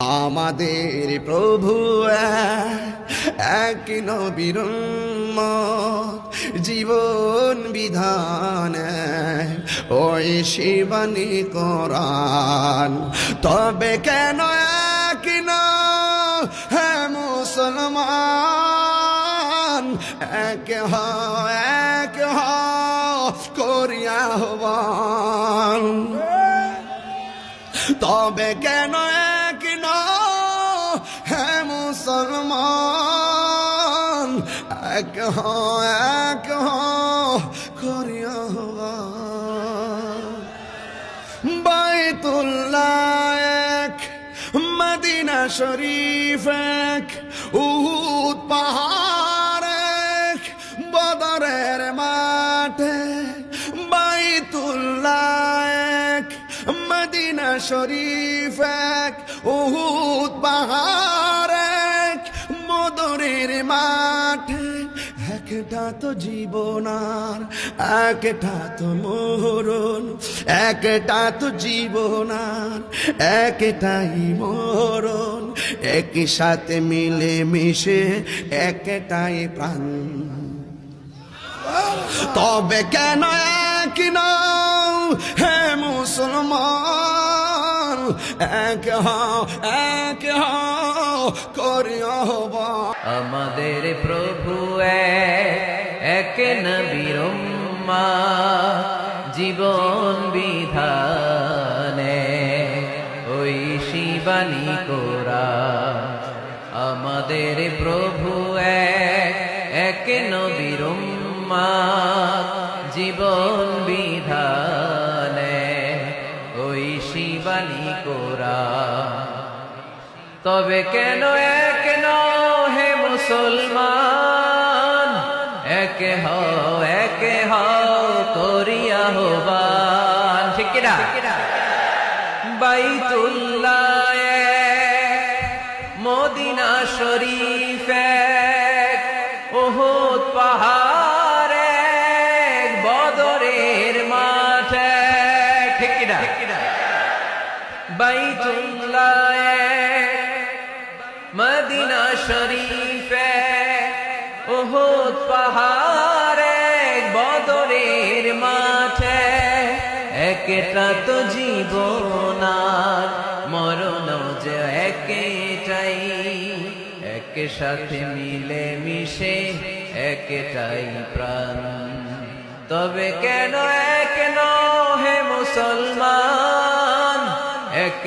আমাদের প্রভু এক নবীর উম্মত, জীবন বিধান ওই শিবানী কোরআন। তবে কেন এক না হে মুসলমান, এক করিয়া আহ্বান। তবে কেন এক না হে মুসলমান, এক করিয়া আহ্বান। বাইতুল্লাহ এক, মদিনা শরীফ এক, উহুদ পাহাড় এক, বদরের মাঠে। বাইতুল্লাহ এক, মদিনা শরীফ এক, উহুদ পাহাড় এক, বদরের মাঠে। একটা তো জীবনার, একটা তো মরণ, একটা তো জীবনার, একটাই মরণ। একই সাথে মিলে মিশে একটাই প্রাণ। তবে কেন এক নও হে মুসলমান, এক করিয়া আহ্বান। আমাদের প্রভু এক নবীর উম্মত, জীবন বিধানে ওই শিবানী কোরআন। আমাদের প্রভু এক নবীর উম্মত, জীবন বিধানে ওই শিবানী কোরআন। তবে কেন এক নও হে মুসলমান, এক হও করিয়া আহ্বান। ঠিক কিনা? বাইতুল্লাহ এক, মদিনা শরীফ এক, উহুদ পাহাড় এক, বদরের মাঠ এক। ঠিক কিনা? বাইতুল্লাহ মদিনা শরীফ এক, উহুদ পাহাড় এক, বদরের মাঠে। একটা তো জীবন আর মরণ যে একটাই, এক সাথে মিলে মিশে একটাই প্রাণ। তবে কেন এক নও হে মুসলমান, এক